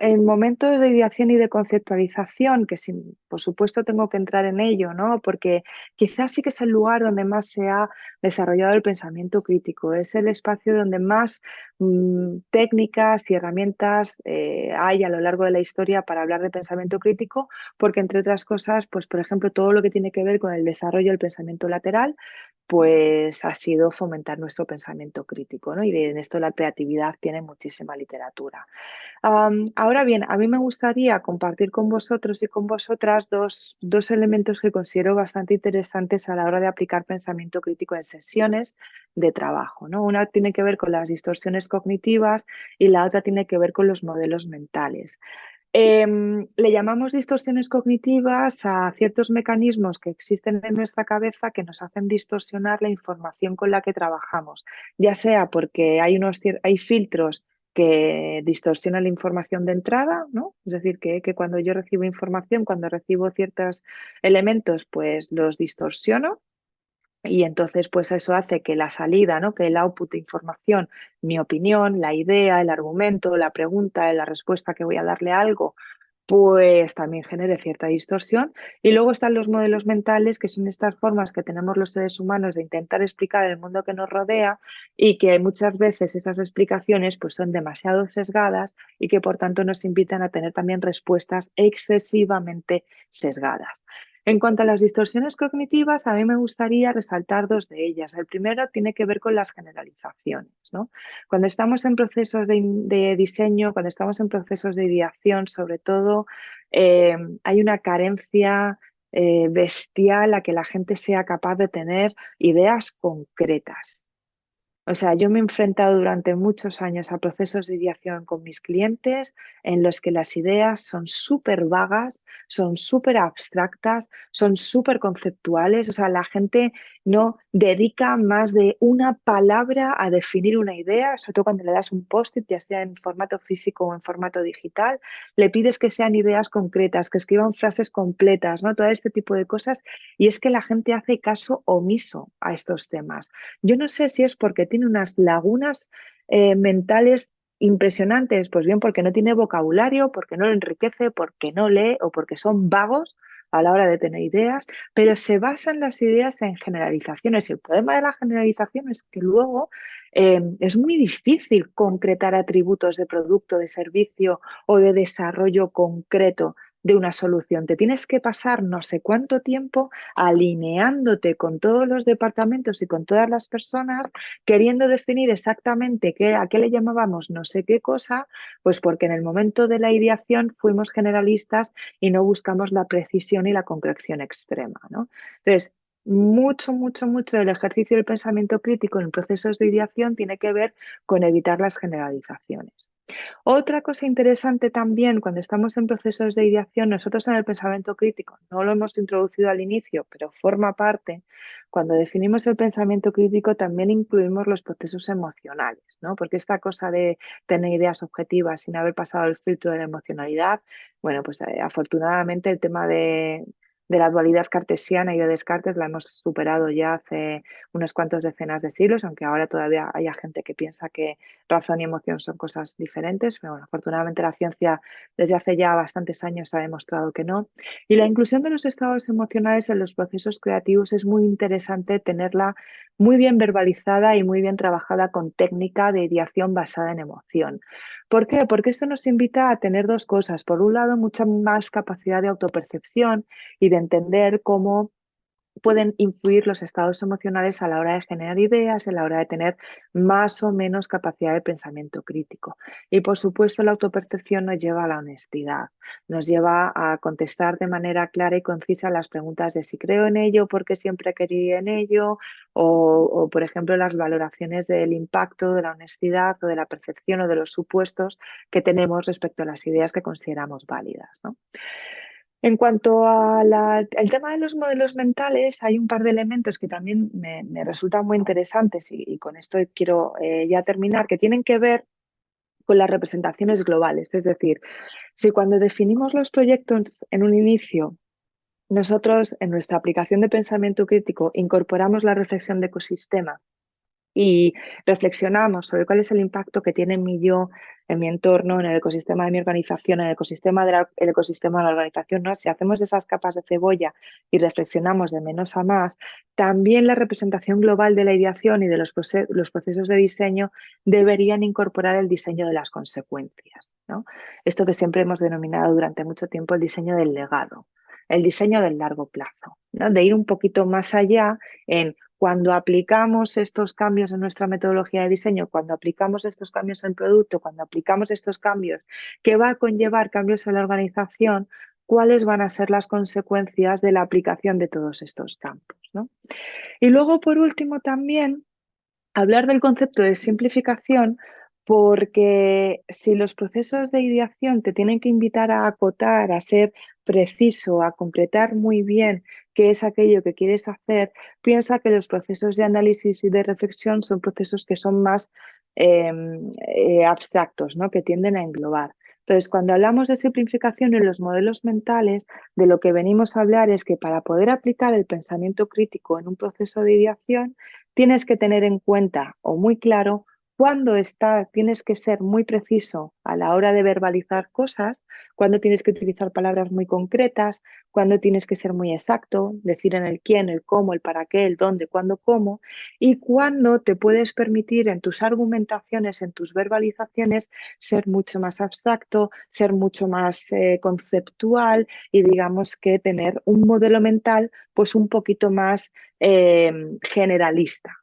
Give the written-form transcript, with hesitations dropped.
en momentos de ideación y de conceptualización, que por supuesto tengo que entrar en ello, ¿no? Porque quizás sí que es el lugar donde más se ha desarrollado el pensamiento crítico, es el espacio donde más técnicas y herramientas hay a lo largo de la historia para hablar de pensamiento crítico, porque entre otras cosas, pues por ejemplo, todo lo que tiene que ver con el desarrollo del pensamiento lateral, pues ha sido fomentar nuestro pensamiento crítico, ¿no? Y en esto la creatividad tiene muchísima literatura. Ahora bien, a mí me gustaría compartir con vosotros y con vosotras dos elementos que considero bastante interesantes a la hora de aplicar pensamiento crítico en sesiones de trabajo, ¿no? Una tiene que ver con las distorsiones cognitivas y la otra tiene que ver con los modelos mentales. Le llamamos distorsiones cognitivas a ciertos mecanismos que existen en nuestra cabeza que nos hacen distorsionar la información con la que trabajamos, ya sea porque hay filtros que distorsionan la información de entrada, ¿no? Es decir, que cuando yo recibo información, cuando recibo ciertos elementos, pues los distorsiono. Y entonces, pues eso hace que la salida, ¿no? Que el output de información, mi opinión, la idea, el argumento, la pregunta, la respuesta que voy a darle a algo, pues también genere cierta distorsión. Y luego están los modelos mentales, que son estas formas que tenemos los seres humanos de intentar explicar el mundo que nos rodea y que muchas veces esas explicaciones pues son demasiado sesgadas y que por tanto nos invitan a tener también respuestas excesivamente sesgadas. En cuanto a las distorsiones cognitivas, a mí me gustaría resaltar dos de ellas. El primero tiene que ver con las generalizaciones, ¿no? Cuando estamos en procesos de diseño, cuando estamos en procesos de ideación, sobre todo, hay una carencia bestial a que la gente sea capaz de tener ideas concretas. O sea, yo me he enfrentado durante muchos años a procesos de ideación con mis clientes en los que las ideas son súper vagas, son súper abstractas, son súper conceptuales. O sea, la gente no dedica más de una palabra a definir una idea, sobre todo cuando le das un post-it, ya sea en formato físico o en formato digital, le pides que sean ideas concretas, que escriban frases completas, ¿no? Todo este tipo de cosas. Y es que la gente hace caso omiso a estos temas. Yo no sé si es porque tiene unas lagunas mentales impresionantes, pues bien porque no tiene vocabulario, porque no lo enriquece, porque no lee o porque son vagos a la hora de tener ideas, pero se basan las ideas en generalizaciones. Y el problema de la generalización es que luego es muy difícil concretar atributos de producto, de servicio o de desarrollo concreto de una solución. Te tienes que pasar no sé cuánto tiempo alineándote con todos los departamentos y con todas las personas, queriendo definir exactamente a qué le llamábamos no sé qué cosa, pues porque en el momento de la ideación fuimos generalistas y no buscamos la precisión y la concreción extrema, ¿no? Entonces, mucho del ejercicio del pensamiento crítico en procesos de ideación tiene que ver con evitar las generalizaciones. Otra cosa interesante también cuando estamos en procesos de ideación, nosotros en el pensamiento crítico no lo hemos introducido al inicio, pero forma parte. Cuando definimos el pensamiento crítico también incluimos los procesos emocionales, ¿no? Porque esta cosa de tener ideas objetivas sin haber pasado el filtro de la emocionalidad, bueno, pues afortunadamente el tema de la dualidad cartesiana y de Descartes la hemos superado ya hace unos cuantos decenas de siglos, aunque ahora todavía haya gente que piensa que razón y emoción son cosas diferentes, pero bueno, afortunadamente la ciencia desde hace ya bastantes años ha demostrado que no. Y la inclusión de los estados emocionales en los procesos creativos es muy interesante tenerla muy bien verbalizada y muy bien trabajada con técnica de ideación basada en emoción. ¿Por qué? Porque esto nos invita a tener dos cosas. Por un lado, mucha más capacidad de autopercepción y de entender cómo pueden influir los estados emocionales a la hora de generar ideas, a la hora de tener más o menos capacidad de pensamiento crítico. Y por supuesto, la autopercepción nos lleva a la honestidad, nos lleva a contestar de manera clara y concisa las preguntas de si creo en ello, por qué siempre quería en ello, por ejemplo, las valoraciones del impacto, de la honestidad o de la percepción o de los supuestos que tenemos respecto a las ideas que consideramos válidas, ¿no? En cuanto al tema de los modelos mentales, hay un par de elementos que también me resultan muy interesantes y con esto quiero ya terminar, que tienen que ver con las representaciones globales. Es decir, si cuando definimos los proyectos en un inicio, nosotros en nuestra aplicación de pensamiento crítico incorporamos la reflexión de ecosistema y reflexionamos sobre cuál es el impacto que tiene en mi yo, en mi entorno, en el ecosistema de mi organización, en el ecosistema el ecosistema de la organización, ¿no? Si hacemos esas capas de cebolla y reflexionamos de menos a más, también la representación global de la ideación y de los procesos de diseño deberían incorporar el diseño de las consecuencias, ¿no? Esto que siempre hemos denominado durante mucho tiempo el diseño del legado, el diseño del largo plazo, ¿no? De ir un poquito más allá en cuando aplicamos estos cambios en nuestra metodología de diseño, cuando aplicamos estos cambios en producto, cuando aplicamos estos cambios que va a conllevar cambios en la organización, cuáles van a ser las consecuencias de la aplicación de todos estos campos, ¿no? Y luego, por último, también hablar del concepto de simplificación, porque si los procesos de ideación te tienen que invitar a acotar, a ser preciso, a concretar muy bien qué es aquello que quieres hacer, piensa que los procesos de análisis y de reflexión son procesos que son más eh, abstractos, ¿no? Que tienden a englobar. Entonces, cuando hablamos de simplificación en los modelos mentales, de lo que venimos a hablar es que para poder aplicar el pensamiento crítico en un proceso de ideación, tienes que tener en cuenta o muy claro cuándo tienes que ser muy preciso a la hora de verbalizar cosas, cuándo tienes que utilizar palabras muy concretas, cuándo tienes que ser muy exacto, decir en el quién, el cómo, el para qué, el dónde, cuándo, cómo, y cuándo te puedes permitir en tus argumentaciones, en tus verbalizaciones, ser mucho más abstracto, ser mucho más conceptual y digamos que tener un modelo mental pues un poquito más generalista,